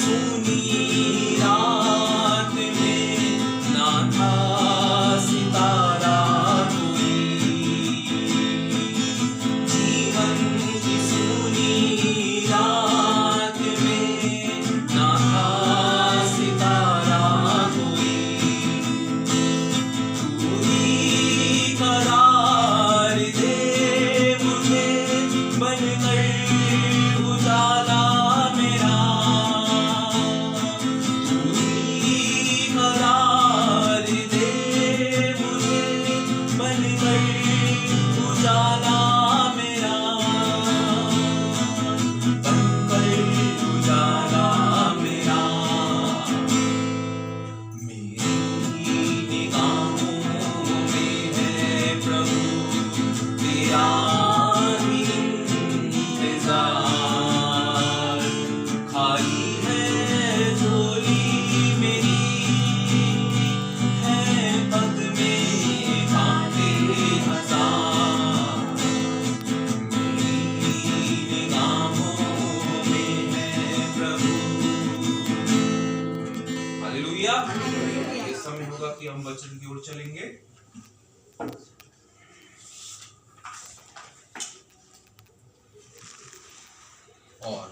सुनी रात में ना था सितारा कोई, जीवन की सुनी रात में ना था सितारा कोई, तू ही करार दे मुझे बनकर उजाला मेरा, तू ही करार दे मुझे बनकर उजाला मेरा, बनकर उजाला मेरा। मेरी निगाहों में है प्रभु तेरा ही इंतजार, खाली है झोली मेरी, है पग में कांटे हजार, मेरी निगाहों में है प्रभु। हालेलुया। ये समय होगा कि हम वचन की ओर चलेंगे। और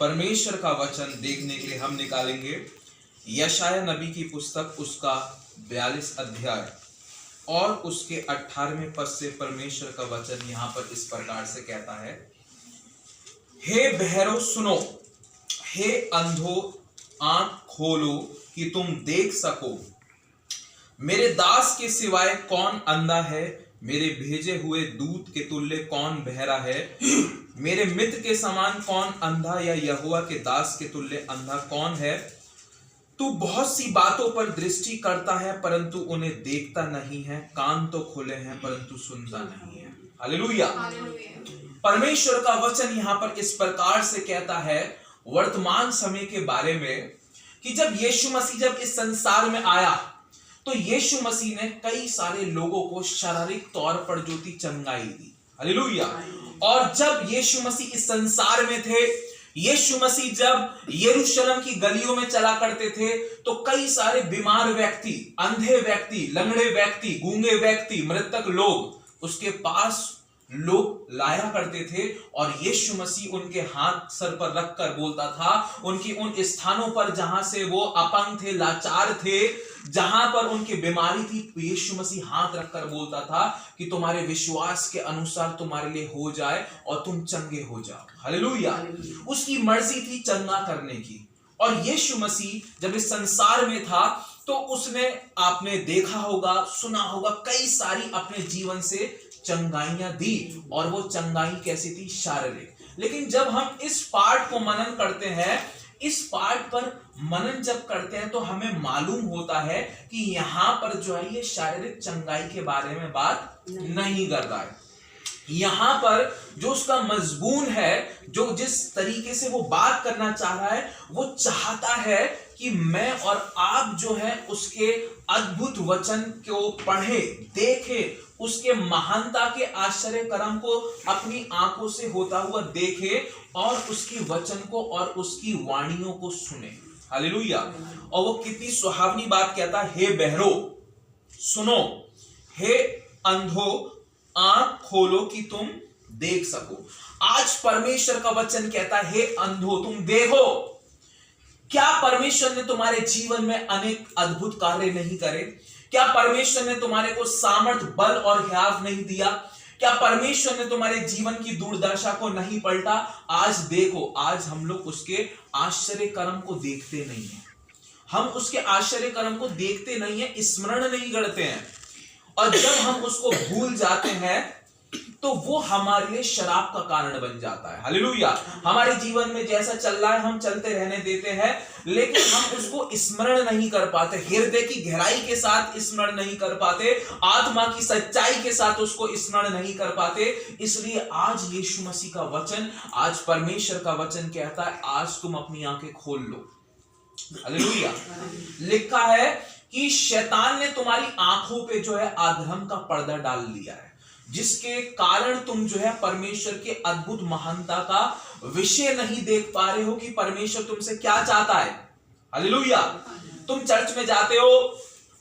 परमेश्वर का वचन देखने के लिए हम निकालेंगे यशाया नबी की पुस्तक, उसका 42 अध्याय और उसके 18वें पद से परमेश्वर का वचन यहाँ पर इस प्रकार से कहता है, हे बहरो सुनो, हे अंधो आंख खोलो कि तुम देख सको, मेरे दास के सिवाय कौन अंधा है, मेरे भेजे हुए दूत के तुल्य कौन बहरा है, मेरे मित्र के समान कौन अंधा, या यहोवा के दास के तुल्य अंधा कौन है। तू बहुत सी बातों पर दृष्टि करता है परंतु उन्हें देखता नहीं है, कान तो खुले हैं परंतु सुनता नहीं है। हालेलुया। परमेश्वर का वचन यहाँ पर इस प्रकार से कहता है वर्तमान समय के बारे में कि जब यीशु मसीह जब इस संसार में आया तो यीशु मसीह ने कई सारे लोगों को शारीरिक तौर पर जो थी चंगाई दी। हालेलुया। और जब यीशु मसीह इस संसार में थे, यीशु मसीह जब यरूशलेम की गलियों में चला करते थे तो कई सारे बीमार व्यक्ति, अंधे व्यक्ति, लंगड़े व्यक्ति, गूंगे व्यक्ति, मृतक लोग उसके पास लोग लाया करते थे और यीशु मसीह उनके हाथ सर पर रखकर बोलता था, उनकी उन स्थानों पर जहां से वो अपंग थे, लाचार थे, जहां पर उनकी बीमारी थी, यीशु मसीह हाथ रखकर बोलता था कि तुम्हारे विश्वास के अनुसार तुम्हारे लिए हो जाए और तुम चंगे हो जाओ। हालेलुया। उसकी मर्जी थी चंगा करने की। और यीशु मसीह जब इस संसार में था तो उसने, आपने देखा होगा, सुना होगा, कई सारी अपने जीवन से चंगाइयां दी। और वो चंगाई कैसी थी? शारीरिक। लेकिन जब हम इस पाठ को मनन करते हैं, इस पाठ पर मनन जब करते हैं तो हमें मालूम होता है कि यहां पर जो है ये शारीरिक चंगाई के बारे में बात नहीं कर रहा है। यहां पर जो उसका मजमून है, जो जिस तरीके से वो बात करना चाह रहा है, वो चाहता है कि मैं और आप जो है उसके अद्भुत वचन को पढ़े, देखे, उसके महानता के आश्चर्य कर्म को अपनी आंखों से होता हुआ देखे और उसकी वचन को और उसकी वाणियों को सुने। हालेलुया। और वो कितनी सुहावनी बात कहता है, हे बहरो सुनो, हे अंधो आंख खोलो कि तुम देख सको। आज परमेश्वर का वचन कहता है, हे अंधो तुम देखो। क्या परमेश्वर ने तुम्हारे जीवन में अनेक अद्भुत कार्य नहीं करे? क्या परमेश्वर ने तुम्हारे को सामर्थ, बल और हियाव नहीं दिया? क्या परमेश्वर ने तुम्हारे जीवन की दुर्दशा को नहीं पलटा? आज देखो, आज हम लोग उसके आश्चर्य कर्म को देखते नहीं है। हम उसके आश्चर्य कर्म को देखते नहीं है, स्मरण नहीं करते हैं। और जब हम उसको भूल जाते हैं तो वो हमारे लिए शराब का कारण बन जाता है। हालेलुया। हमारे जीवन में जैसा चल रहा है हम चलते रहने देते हैं, लेकिन हम उसको स्मरण नहीं कर पाते, हृदय की गहराई के साथ स्मरण नहीं कर पाते, आत्मा की सच्चाई के साथ उसको स्मरण नहीं कर पाते। इसलिए आज यीशु मसीह का वचन, आज परमेश्वर का वचन कहता है, आज तुम अपनी आंखें खोल लो। हालेलुया। लिखा है कि शैतान ने तुम्हारी आंखों पे जो है अधर्म का पर्दा डाल लिया है। जिसके कारण तुम जो है परमेश्वर के अद्भुत महानता का विषय नहीं देख पा रहे हो कि परमेश्वर तुमसे क्या चाहता है। हालेलुया। तुम चर्च में जाते हो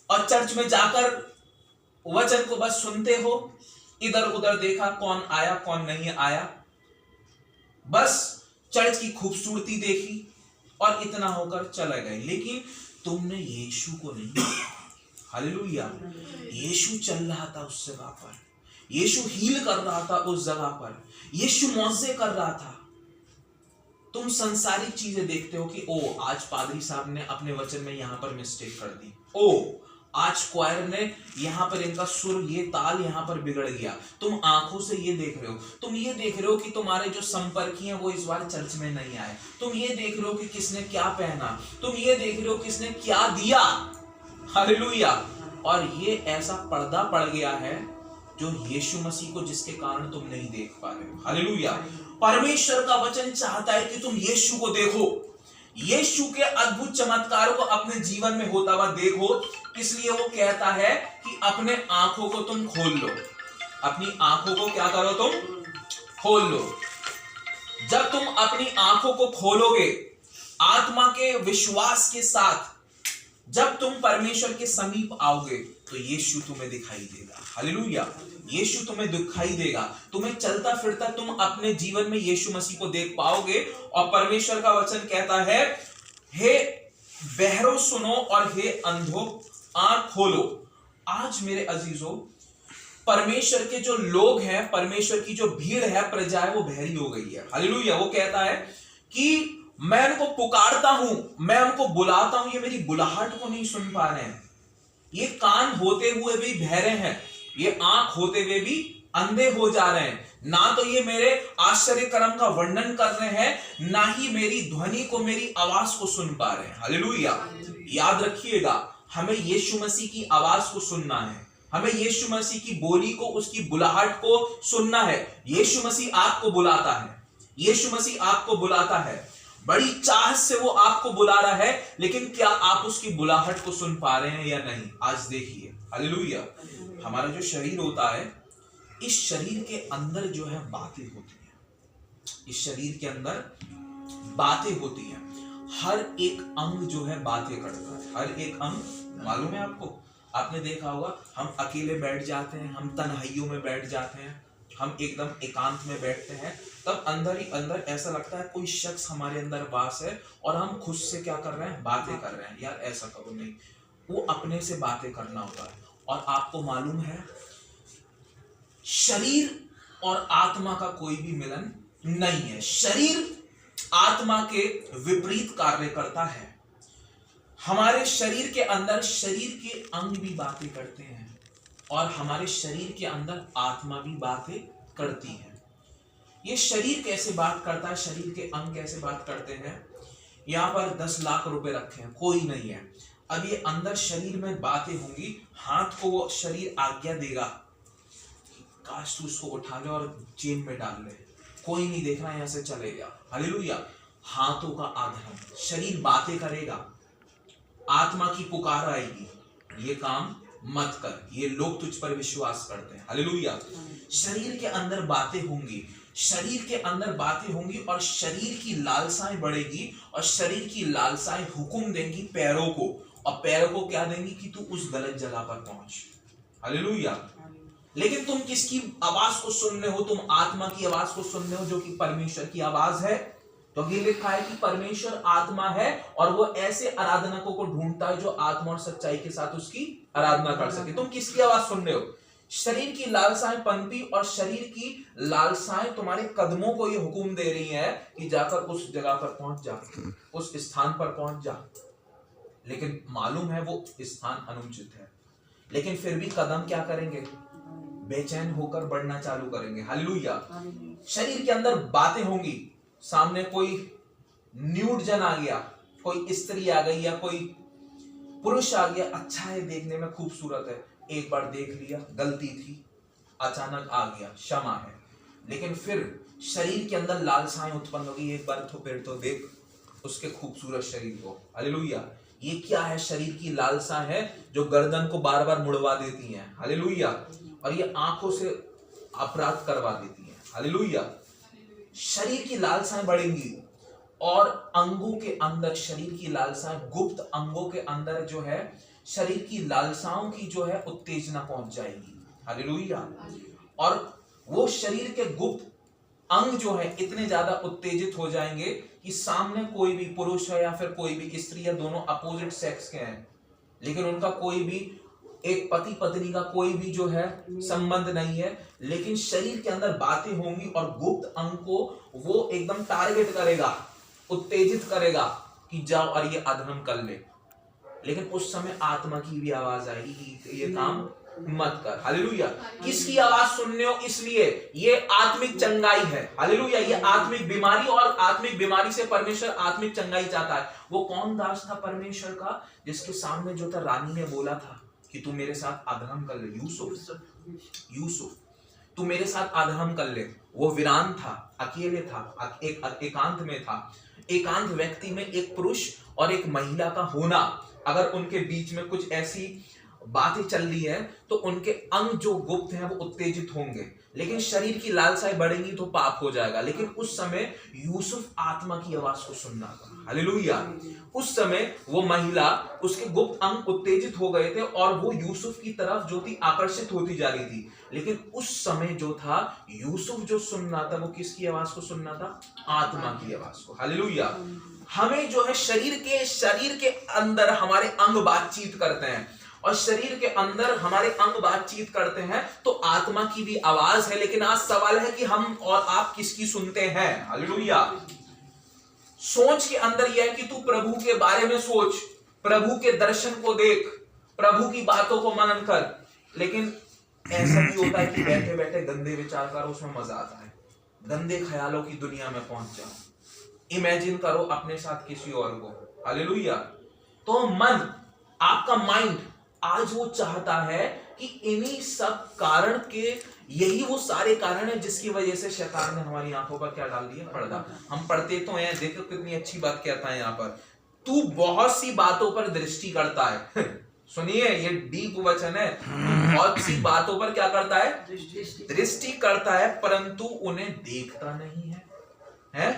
और चर्च में जाकर वचन को बस सुनते हो, इधर उधर देखा कौन आया कौन नहीं आया, बस चर्च की खूबसूरती देखी और इतना होकर चले गए, लेकिन तुमने यीशु को नहीं। हालेलुया। यीशु चल रहा था उस जगह पर, यीशु हील कर रहा था उस जगह पर, यीशु मौजे कर रहा था। तुम संसारिक चीजें देखते हो कि ओ आज पादरी साहब ने अपने वचन में यहां पर मिस्टेक कर दी, ओ आज क्वायर ने यहां पर इनका सुर, ये ताल यहां पर बिगड़ गया। तुम आंखों से ये देख रहे हो, तुम ये देख रहे हो कि तुम्हारे जो संपर्की हैं वो इस बार चर्च में नहीं आए, तुम ये देख रहे हो कि किसने क्या पहना, तुम ये देख रहे हो किसने क्या दिया। हालेलुया। और ये ऐसा पर्दा पड़ गया है जो यीशु मसीह को, जिसके कारण तुम नहीं देख पा रहे हो। हालेलुया। परमेश्वर का वचन चाहता है कि तुम यीशु को देखो, यीशु के अद्भुत चमत्कारों को अपने जीवन में होता हुआ देखो। इसलिए वो कहता है कि अपने आंखों को तुम खोल लो, अपनी आंखों को क्या करो, तुम खोल लो। जब तुम अपनी आंखों को खोलोगे आत्मा के विश्वास के साथ, जब तुम परमेश्वर के समीप आओगे तो यीशु तुम्हें दिखाई देगा। हालेलुया। यीशु तुम्हें दिखाई देगा, तुम्हें चलता फिरता तुम अपने जीवन में यीशु मसीह को देख पाओगे। और परमेश्वर का वचन कहता है, हे बहरो सुनो और हे अंधो आंख खोलो। आज मेरे अजीजों, परमेश्वर के जो लोग हैं, परमेश्वर की जो भीड़ है, प्रजा है, वो बहरी हो गई है। हालेलुया। वो कहता है कि मैं उनको पुकारता हूं, मैं उनको बुलाता हूं, ये मेरी बुलाहट को नहीं सुन पा रहे हैं। ये कान होते हुए भी बहरे हैं, ये आंख होते हुए भी अंधे हो जा रहे हैं। ना तो ये मेरे आश्चर्य कर्म का वर्णन कर रहे हैं, ना ही मेरी ध्वनि को, मेरी आवाज को सुन पा रहे हैं। हालेलुया। याद रखिएगा, हमें यीशु मसीह की आवाज को सुनना है, हमें यीशु मसीह की बोली को, उसकी बुलाहट को सुनना है। यीशु मसीह आपको बुलाता है, यीशु मसीह आपको बुलाता है, बड़ी चाह से वो आपको बुला रहा है, लेकिन क्या आप उसकी बुलाहट को सुन पा रहे हैं या नहीं? आज देखिए। हालेलुया। हमारा जो शरीर होता है, इस शरीर के अंदर जो है बातें होती हैं, इस शरीर के अंदर बातें होती हैं। हर एक अंग जो है बातें करता है, हर एक अंग। मालूम है आपको, आपने देखा होगा, हम अकेले बैठ जाते हैं, हम तन्हाइयों में बैठ जाते हैं, हम एकदम एकांत में बैठते हैं, तब अंदर ही अंदर ऐसा लगता है कोई शख्स हमारे अंदर वास है और हम खुद से क्या कर रहे हैं, बातें कर रहे हैं। यार ऐसा करो नहीं, वो अपने से बातें करना होता है। और आपको मालूम है, शरीर और आत्मा का कोई भी मिलन नहीं है। शरीर आत्मा के विपरीत कार्य करता है। हमारे शरीर के अंदर शरीर के अंग भी बातें करते हैं और हमारे शरीर के अंदर आत्मा भी बातें करती है। ये शरीर कैसे बात करता है, शरीर के अंग कैसे बात करते हैं? यहाँ पर 10 लाख रुपए रखे हैं, कोई नहीं है। अब ये अंदर शरीर में बातें होंगी, हाथ को वो शरीर आज्ञा देगा, काश तू उसको उठा ले और जेब में डाल ले, कोई नहीं देख रहा, यहां से चले गया। हालेलुया। हाथों का आधर्म, शरीर बातें करेगा, आत्मा की पुकार आएगी, ये काम मत कर, ये लोग तुझ पर विश्वास करते हैं। हालेलुया। शरीर के अंदर बातें होंगी, शरीर के अंदर बातें होंगी और शरीर की लालसाएं बढ़ेगी और शरीर की लालसाएं हुक्म देंगी पैरों को, और पैरों को क्या देंगी कि तू उस गलत जगह पर पहुंच। हालेलुया। लेकिन तुम किसकी आवाज को सुन रहे हो? तुम आत्मा की आवाज को सुन रहे हो, जो कि परमेश्वर की आवाज है। तो ये लिखा है कि परमेश्वर आत्मा है और वो ऐसे आराधकों को ढूंढता है जो आत्मा और सच्चाई के साथ उसकी आराधना कर सके। तुम किसकी आवाज सुन रहे हो? शरीर की लालसाएं पनपी और शरीर की लालसाएं तुम्हारे कदमों को ये हुक्म दे रही हैं कि जाकर उस जगह पर पहुंच जा, उस स्थान पर पहुंच जा। लेकिन मालूम है वो स्थान अनुचित है, लेकिन फिर भी कदम क्या करेंगे? बेचैन होकर बढ़ना चालू करेंगे। हालेलुया। शरीर के अंदर बातें होंगी, सामने कोई न्यूड जन आ गया, कोई स्त्री आ गई या कोई पुरुष आ गया, अच्छा है, देखने में खूबसूरत है, एक बार देख लिया, गलती थी, अचानक आ गया, क्षमा है। लेकिन फिर शरीर के अंदर लालसाएं उत्पन्न होगी, एक बार तो फिर तो देख उसके खूबसूरत शरीर को। हालेलुया। ये क्या है? शरीर की लालसा है जो गर्दन को बार बार मुड़वा देती हैं। हालेलुया। और ये आंखों से अपराध करवा देती हैं। हालेलुया। शरीर की लालसाएं बढ़ेंगी और अंगों के अंदर शरीर की लालसाएं, गुप्त अंगों के अंदर जो है शरीर की लालसाओं की जो है उत्तेजना पहुंच जाएगी। हालेलुया। और वो शरीर के गुप्त अंग जो है इतने ज्यादा उत्तेजित हो जाएंगे कि सामने कोई भी पुरुष है या फिर कोई भी स्त्री है, दोनों अपोजिट सेक्स के हैं, लेकिन उनका कोई भी एक पति पत्नी का कोई भी जो है संबंध नहीं है, लेकिन शरीर के अंदर बातें होंगी और गुप्त अंग को वो एकदम टारगेट करेगा, उत्तेजित करेगा कि जाओ और ये अधर्म कर ले। लेकिन उस समय आत्मा की भी आवाज आएगी कि ये काम मत कर। हालेलुया। किसकी आवाज सुनने हो? इसलिए ये आत्मिक चंगाई है। हालेलुया। ये आत्मिक बीमारी, और आत्मिक बीमारी से परमेश्वर आत्मिक चंगाई चाहता है। वो कौन दास था परमेश्वर का जिसके सामने जो था रानी ने बोला था कि तू मेरे साथ अधर्म कर ले? यूसुफ, तू मेरे साथ अधर्म कर ले। वो वीरान था, अकेले था, एकांत में था। एकांत व्यक्ति में एक पुरुष और एक महिला का होना, अगर उनके बीच में कुछ ऐसी बातें चल रही है तो उनके अंग जो गुप्त हैं वो उत्तेजित होंगे, लेकिन शरीर की लालसाएं बढ़ेंगी तो पाप हो जाएगा। लेकिन उस समय यूसुफ आत्मा की आवाज को सुनना था। हालेलुया। उस समय वो महिला, उसके गुप्त अंग उत्तेजित हो गए थे और वो यूसुफ की तरफ जो थी आकर्षित होती जा रही थी। लेकिन उस समय जो था यूसुफ जो सुनना था वो किसकी आवाज को सुनना था? आत्मा की आवाज को। हालेलुया। हमें जो है शरीर के अंदर हमारे अंग बातचीत करते हैं, और शरीर के अंदर हमारे अंग बातचीत करते हैं तो आत्मा की भी आवाज है। लेकिन आज सवाल है कि हम और आप किसकी सुनते हैं? हालेलुया। सोच के अंदर यह है कि तू प्रभु के बारे में सोच, प्रभु के दर्शन को देख, प्रभु की बातों को मनन कर। लेकिन ऐसा भी होता है कि बैठे बैठे गंदे विचार करो, उसमें मजा आता है। गंदे ख्यालों की दुनिया में पहुंच जाओ, इमेजिन करो अपने साथ किसी और को। हालेलुया। तो मन, आपका माइंड आज वो चाहता है कि इन्हीं सब कारण के, यही वो सारे कारण है जिसकी वजह से शैतान ने हमारी आंखों पर क्या डाल दिया? पर्दा। हम पढ़ते तो हैं, देखो कितनी अच्छी बात कहता है यहाँ पर, तू बहुत सी बातों पर दृष्टि करता है। सुनिए, ये डीप वचन है। बहुत सी बातों पर क्या करता है? दृष्टि करता है, परंतु उन्हें देखता नहीं है।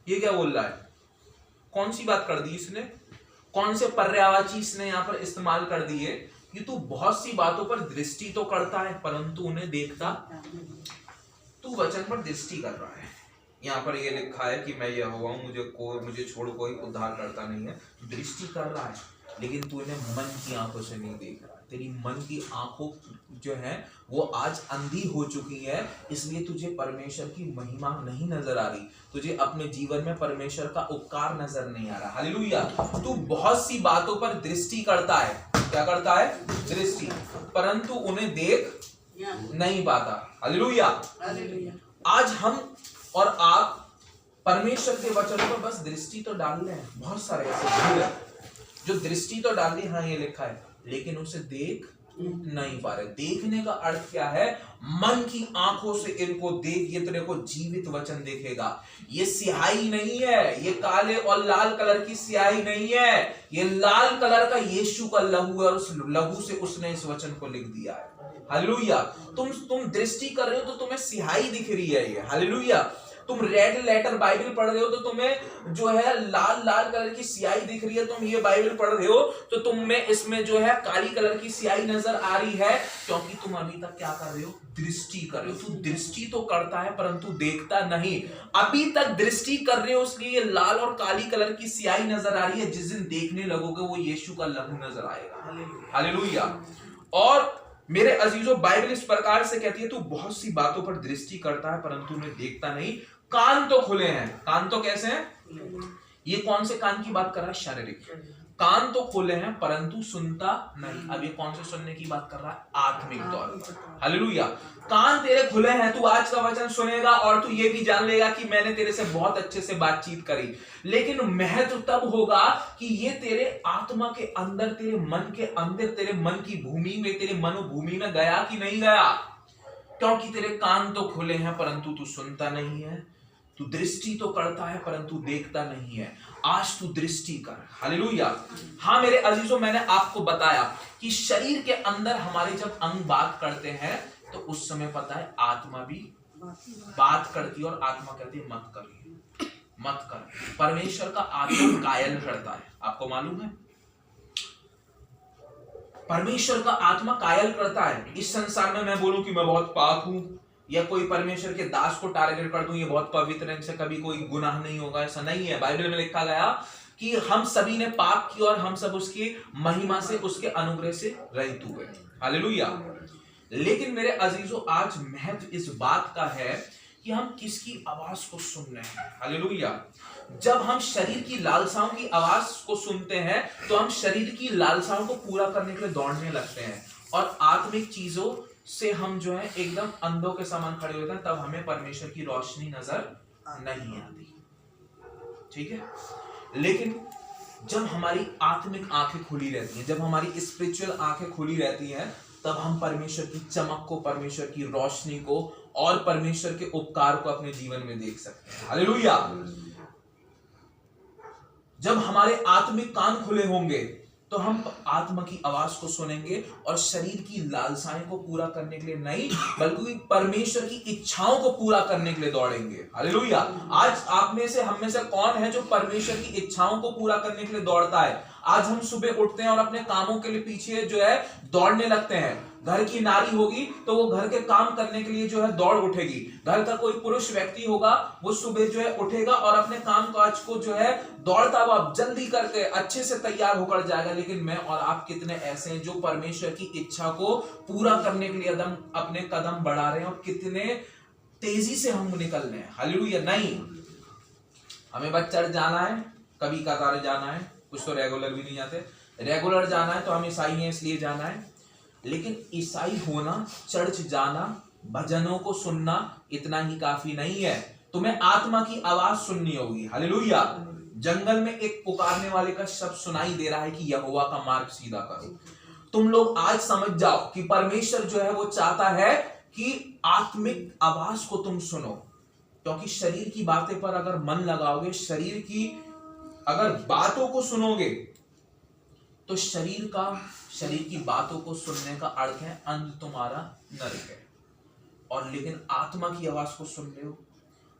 ये क्या बोल रहा है? कौन सी बात कर दी इसने? कौन से पर्यायवाची इसने यहां पर इस्तेमाल कर दिए कि तू बहुत सी बातों पर दृष्टि तो करता है परंतु उन्हें देखता, तू वचन पर दृष्टि कर रहा है। यहाँ पर ये लिखा है कि मैं यहोवा हूं, मुझे छोड़ कोई उद्धार करता नहीं है। दृष्टि कर रहा है, लेकिन तू इन्हें मन की आंखों से नहीं देख रहा। तेरी मन की आंखों जो है वो आज अंधी हो चुकी है, इसलिए तुझे परमेश्वर की महिमा नहीं नजर आ रही, तुझे अपने जीवन में परमेश्वर का उपकार नजर नहीं आ रहा। हालेलुया। तू बहुत सी बातों पर दृष्टि करता है। क्या करता है? दृष्टि, परंतु उन्हें देख नहीं पाता। हालेलुया। आज हम और आप परमेश्वर के वचनों पर बस दृष्टि तो डाल रहे हैं, बहुत सारे ऐसे जो दृष्टि तो डाल दी, हाँ ये लिखा है, लेकिन उसे देख नहीं पा रहे। देखने का अर्थ क्या है? मन की आंखों से इनको देख, ये तेरे को जीवित वचन देखेगा। ये स्याही नहीं है, ये काले और लाल कलर की स्याही नहीं है, ये लाल कलर का यीशु का लहू है, और उस लहू से उसने इस वचन को लिख दिया है। हालेलुया। तुम दृष्टि कर रहे हो तो तुम्हें स्याही दिख रही है ये। हालेलुया। तुम रेड लेटर बाइबल पढ़ रहे हो तो तुम्हें जो है लाल कलर की स्याही दिख रही है। तुम ये बाइबल पढ़ रहे हो तो तुम में इसमें जो है काली कलर की स्याही नजर आ रही है, क्योंकि तुम अभी तक क्या कर रहे हो? दृष्टि कर रहे हो। तू दृष्टि तो करता है परंतु देखता नहीं। अभी तक दृष्टि कर रहे हो, इसलिए लाल और काली कलर की स्याही नजर आ रही है। जिस दिन देखने लगोगे वो यीशु का लहू नजर आएगा। हालेलुया। और मेरे अजीजों, बाइबल इस प्रकार से कहती है, तू बहुत सी बातों पर दृष्टि करता है परंतु उन्हें देखता नहीं। कान तो खुले हैं। कान तो कैसे हैं? ये कौन से कान की बात कर रहा है? शारीरिक कान तो खुले हैं परंतु सुनता नहीं। अब ये कौन से सुनने की बात कर रहा है? आत्मिक तौर पर। हालेलुया। कान तेरे खुले हैं, तू आज का वचन सुनेगा और तू ये भी जान लेगा कि मैंने तेरे से बहुत अच्छे से बातचीत करी। लेकिन महत्व तब होगा कि ये तेरे आत्मा के अंदर, तेरे मन के अंदर, तेरे मन की भूमि में, तेरे मनोभूमि में गया कि नहीं गया। क्योंकि तेरे कान तो खुले हैं परंतु तू सुनता नहीं है। तू दृष्टि तो करता है परंतु देखता नहीं है। आज तू दृष्टि कर। हालेलुया। हाँ मेरे अजीजों, मैंने आपको बताया कि शरीर के अंदर हमारे जब अंग बात करते हैं तो उस समय पता है आत्मा भी बात करती है और आत्मा कहती है मत करिए, मत कर। परमेश्वर का आत्मा कायल करता है, आपको मालूम है? परमेश्वर का आत्मा कायल करता है। इस संसार में मैं बोलूं कि मैं बहुत पाक हूं, या कोई परमेश्वर के दास को टारगेट कर दूं ये बहुत पवित्र है, इनसे कभी कोई गुनाह नहीं होगा, ऐसा नहीं है। बाइबल में लिखा गया कि हम सभी ने पाप किया और हम सब उसकी महिमा से, उसके अनुग्रह से रहित हुए। हालेलुया। लेकिन मेरे अजीजों, आज महत्व इस बात का है कि हम किसकी आवाज को सुन रहे हैं। हालेलुया। जब हम शरीर की लालसाओं की आवाज को सुनते हैं तो हम शरीर की लालसाओं को पूरा करने के लिए दौड़ने लगते हैं, और आत्मिक चीजों से हम जो है एकदम अंधों के समान खड़े होते हैं, तब हमें परमेश्वर की रोशनी नजर नहीं आती। ठीक है? लेकिन जब हमारी आत्मिक आंखें खुली रहती हैं, जब हमारी स्पिरिचुअल आंखें खुली रहती हैं, तब हम परमेश्वर की चमक को, परमेश्वर की रोशनी को और परमेश्वर के उपकार को अपने जीवन में देख सकते हैं। हालेलुया। जब हमारे आत्मिक कान खुले होंगे तो हम आत्मा की आवाज को सुनेंगे और शरीर की लालसाएं को पूरा करने के लिए नहीं, बल्कि परमेश्वर की इच्छाओं को पूरा करने के लिए दौड़ेंगे। हालेलुया। आज आप में से, हम में से कौन है जो परमेश्वर की इच्छाओं को पूरा करने के लिए दौड़ता है? आज हम सुबह उठते हैं और अपने कामों के लिए पीछे जो है दौड़ने लगते हैं। घर की नारी होगी तो वो घर के काम करने के लिए जो है दौड़ उठेगी। घर का कोई पुरुष व्यक्ति होगा, वो सुबह जो है उठेगा और अपने काम काज को जो है दौड़ता हुआ जल्दी करके अच्छे से तैयार होकर जाएगा। लेकिन मैं और आप कितने ऐसे हैं जो परमेश्वर की इच्छा को पूरा करने के लिए अपने कदम बढ़ा रहे हैं, और कितने तेजी से हम निकल रहे हैं। हालेलुया। नहीं, हमें बस चर्च जाना है, कभी कभार जाना है, कुछ तो रेगुलर भी नहीं जाते। रेगुलर जाना है तो हम ईसाई हैं इसलिए जाना है, लेकिन ईसाई होना, चर्च जाना, भजनों को सुनना इतना ही काफी नहीं है। तुम्हें आत्मा की आवाज सुननी होगी। हालेलुया। जंगल में एक पुकारने वाले का शब्द सुनाई दे रहा है कि यहोवा का मार्ग सीधा करो। तुम लोग आज समझ जाओ कि परमेश्वर जो है वो चाहता है कि आत्मिक आवाज को तुम सुनो, क्योंकि शरीर की बातें पर अगर मन लगाओगे, शरीर की अगर बातों को सुनोगे, तो शरीर की बातों को सुनने का अर्थ है अंत तुम्हारा नरक है। और लेकिन आत्मा की आवाज को सुन रहे हो,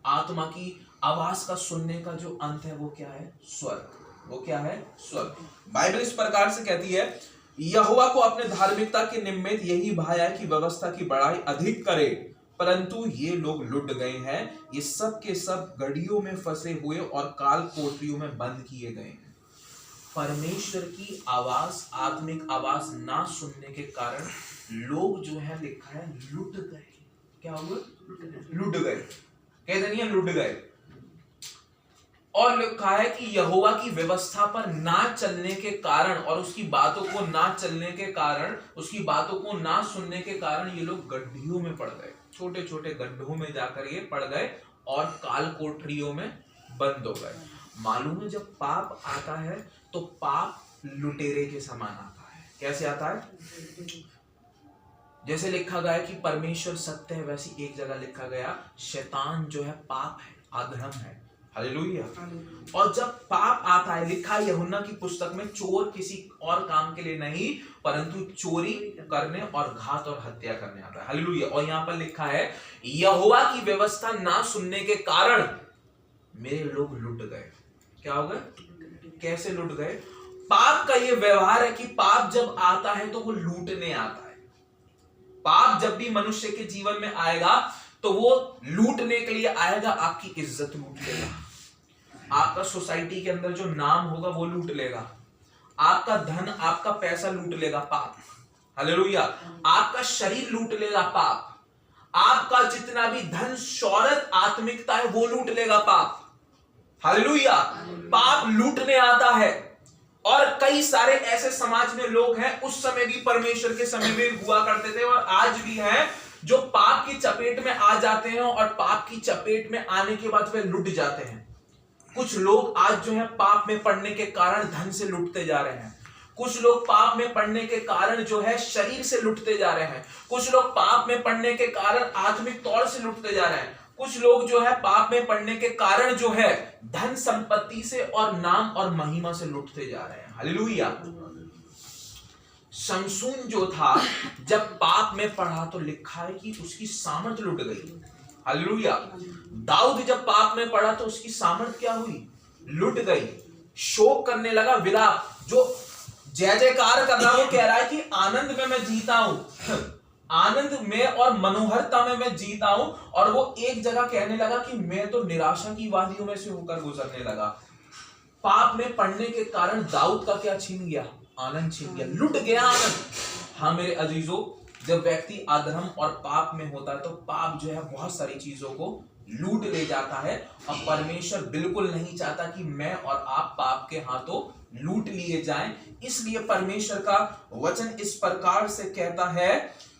आत्मा की आवाज का सुनने का जो अंत है वो क्या है? स्वर्ग। वो क्या है? स्वर्ग। बाइबल इस प्रकार से कहती है, यहोवा को अपने धार्मिकता के निमित्त यही भाया है कि व्यवस्था की बड़ाई अधिक करे, परंतु ये लोग लुट गए हैं। ये सब के सब गड़ियों में फंसे हुए और काल कोठरियों में बंद किए गए हैं। परमेश्वर की आवाज, आत्मिक आवाज ना सुनने के कारण लोग जो है, लिखा है, लुट गए। क्या हुआ? लुट गए। कहते नहीं है लुट गए। और लिखा है कि यहोवा की व्यवस्था पर ना चलने के कारण और उसकी बातों को ना चलने के कारण, उसकी बातों को ना सुनने के कारण ये लोग गड्ढियों में पड़ गए, छोटे छोटे गड्ढों में जाकर ये पड़ गए और काल कोठरियों में बंद हो गए। मालूम है, जब पाप आता है तो पाप लुटेरे के समान आता है। कैसे आता है? जैसे लिखा गया कि परमेश्वर सत्य है, वैसी एक जगह लिखा गया शैतान जो है पाप है, अधर्म है। हालेलुया। और जब पाप आता है, लिखा है यूहन्ना की पुस्तक में, चोर किसी और काम के लिए नहीं परंतु चोरी करने और घात और हत्या करने आता है। हालेलुया। और यहां पर लिखा है यहोवा की व्यवस्था ना सुनने के कारण मेरे लोग लुट गए। क्या हो गए? कैसे लुट गए? पाप का ये व्यवहार है कि पाप जब आता है तो वो लूटने आता है। पाप जब भी मनुष्य के जीवन में आएगा तो वो लूटने के लिए आएगा। आपकी इज्जत लूट लेगा, आपका सोसाइटी के अंदर जो नाम होगा वो लूट लेगा, आपका धन, आपका पैसा लूट लेगा पाप। हालेलुया। आपका शरीर लूट लेगा पाप, आपका जितना भी धन, शौहरत, आत्मिकता है वो लूट लेगा पाप। हालेलुया। पाप लूटने आता है। और कई सारे ऐसे समाज में लोग हैं, उस समय भी, परमेश्वर के समय में हुआ करते थे और आज भी हैं, जो पाप की चपेट में आ जाते हैं और पाप की चपेट में आने के बाद वे लुट जाते हैं। कुछ लोग आज जो है पाप में पड़ने के कारण धन से लुटते जा रहे हैं। कुछ लोग पाप में पड़ने के कारण जो है शरीर से लुटते जा रहे हैं। कुछ लोग पाप में पड़ने के कारण आत्मिक तौर से लुटते जा रहे हैं। कुछ लोग जो है पाप में पड़ने के कारण जो है धन संपत्ति से और नाम और महिमा से लुटते जा रहे हैं। हालेलुया। शमसून जो था जब पाप में पड़ा तो लिखा है कि उसकी सामर्थ लुट गई। हालेलुया। दाऊद जब पाप में पड़ा तो उसकी सामर्थ क्या हुई? लुट गई। शोक करने लगा, विलाप। जो जय जयकार कर रहा वो कह रहा है कि आनंद में मैं जीता हूं, आनंद में और मनोहरता में मैं जीता हूं। और वो एक जगह कहने लगा कि मैं तो निराशा की वादियों में से होकर गुजरने लगा। पाप में पड़ने के कारण दाऊद का क्या छीन गया? आनंद छीन गया, लुट गया आनंद। हाँ मेरे अजीजों, जब व्यक्ति अधर्म और पाप में होता है तो पाप जो है बहुत सारी चीजों को लूट ले जाता है। और परमेश्वर बिल्कुल नहीं चाहता कि मैं और आप पाप के हाथों लूट लिए जाएं। इसलिए परमेश्वर का वचन इस प्रकार से कहता है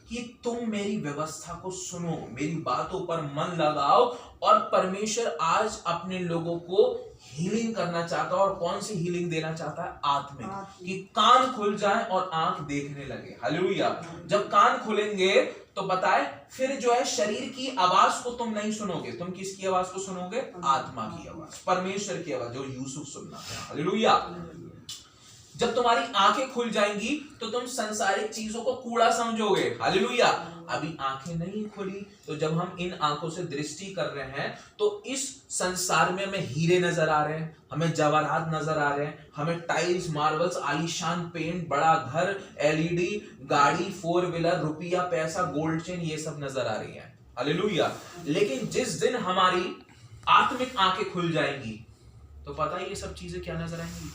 कि तुम मेरी व्यवस्था को सुनो, मेरी बातों पर मन लगाओ। और परमेश्वर आज अपने लोगों को हीलिंग करना चाहता है। और कौन सी हीलिंग देना चाहता है? आत्मिक, कि कान खुल जाए और आंख देखने लगे। हालेलुया। जब कान खुलेंगे तो बताए फिर जो है शरीर की आवाज को तुम नहीं सुनोगे। तुम किसकी आवाज को सुनोगे? आत्मा की आवाज, परमेश्वर की आवाज, जो यूसुफ सुनना था। हालेलुया। जब तुम्हारी आंखें खुल जाएंगी तो तुम संसारिक चीजों को कूड़ा समझोगे। हालेलुया। अभी आंखें नहीं खुली तो जब हम इन आंखों से दृष्टि कर रहे हैं तो इस संसार में हमें हीरे नजर आ रहे हैं, हमें जवाहरात नजर आ रहे हैं, हमें टाइल्स, मार्बल्स, आलीशान पेंट, बड़ा घर, एलईडी गाड़ी, 4 व्हीलर, रुपया, पैसा, गोल्ड चेन, ये सब नजर आ रही है। हालेलुया। लेकिन जिस दिन हमारी आत्मिक आंखें खुल जाएंगी तो पता है ये सब चीजें क्या नजर आएंगी?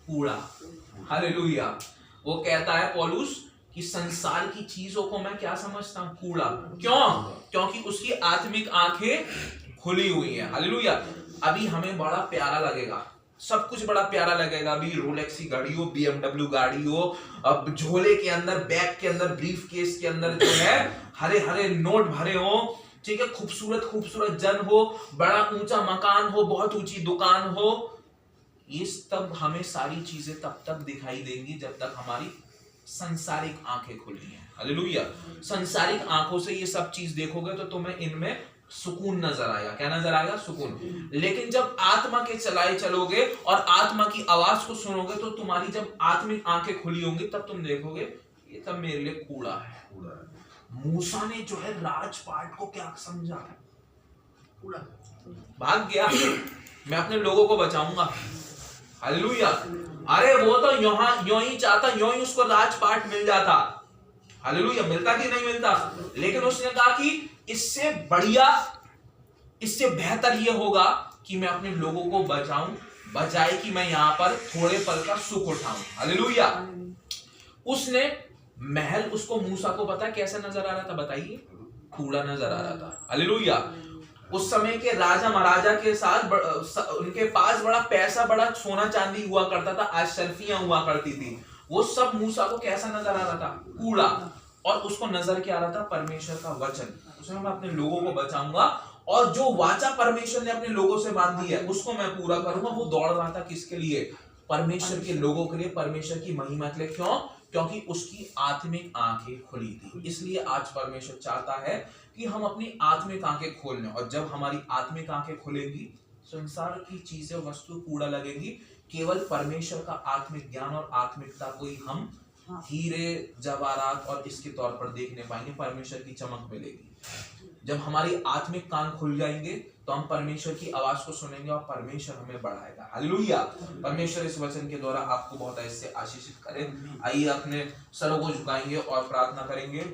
कूड़ा। हालेलुया। वो कहता है पौलुस कि संसार की चीजों को मैं क्या समझता हूं? कूड़ा। क्यों? क्योंकि उसकी आत्मिक आंखें खुली हुई हैं। हालेलुया। अभी हमें बड़ा प्यारा लगेगा, सब कुछ बड़ा प्यारा लगेगा। अभी रोलेक्स की गाड़ी हो, BMW गाड़ी हो, अब झोले के अंदर, बैग के अंदर, ब्रीफ केस के अंदर जो है हरे हरे नोट भरे हो, ठीक है, खूबसूरत खूबसूरत जन हो, बड़ा ऊंचा मकान हो, बहुत ऊंची दुकान हो। ये तब हमें सारी चीजें तब तक दिखाई देंगी जब तक हमारी संसारिक आंखें खुली हैं। हालेलुया। संसारिक आंखों से ये सब चीज देखोगे तो तुम्हें इनमें सुकून नजर आएगा। क्या नजर आएगा? सुकून। लेकिन जब आत्मा के चलाए चलोगे और आत्मा की आवाज को सुनोगे तो तुम्हारी जब आत्मिक आंखें खुली होंगी तब तुम देखोगे ये तब मेरे लिए कूड़ा है। मूसा ने जो है राजपाट को क्या समझा? कूड़ा। भाग गया, मैं अपने लोगों को बचाऊंगा। हालेलुया। अरे वो तो यों ही चाहता, यों ही उसको राजपाट मिल जाता। हालेलुया। मिलता कि नहीं मिलता? लेकिन उसने कहा कि इससे बढ़िया, इससे बेहतर ये होगा कि मैं अपने लोगों को बचाऊं, बजाय कि मैं यहां पर थोड़े पल का सुख उठाऊं। हालेलुया। उसने महल, उसको मूसा को पता कैसा नजर आ रहा था? बताइए, कूड़ा नजर आ रहा था। हालेलुया। उस समय के राजा महाराजा के साथ उनके पास बड़ा पैसा, बड़ा सोना चांदी हुआ करता था, अशरफियां हुआ करती थी। वो सब मूसा को कैसा नजर आ रहा था? कूड़ा। और उसको नजर क्या आ रहा था? परमेश्वर का वचन। उसमें मैं अपने लोगों को बचाऊंगा और जो वाचा परमेश्वर ने अपने लोगों से बांधी है उसको मैं पूरा करूंगा। वो दौड़ रहा था किसके लिए? परमेश्वर के लोगों के लिए, परमेश्वर की महिमा के लिए। क्यों? क्योंकि उसकी आत्मिक आंखें खुली थी। इसलिए आज परमेश्वर चाहता है कि हम अपनी आत्मिक आंखें खोल लें। और जब हमारी आत्मिक आंखें खुलेंगी संसार की चीजें, वस्तु कूड़ा लगेंगी। केवल परमेश्वर का आत्मिक ज्ञान और आत्मिकता को ही हम हीरे, जवाहरात और इसके तौर पर देखने पाएंगे। परमेश्वर की चमक मिलेगी। जब हमारी आत्मिक कान खुल जाएंगे तो हम परमेश्वर की आवाज को सुनेंगे और परमेश्वर हमें बढ़ाएगा। हालेलुया। परमेश्वर इस वचन के द्वारा आपको बहुत ऐसे आशीषित करे। आइए अपने सरों को झुकाएंगे और प्रार्थना करेंगे।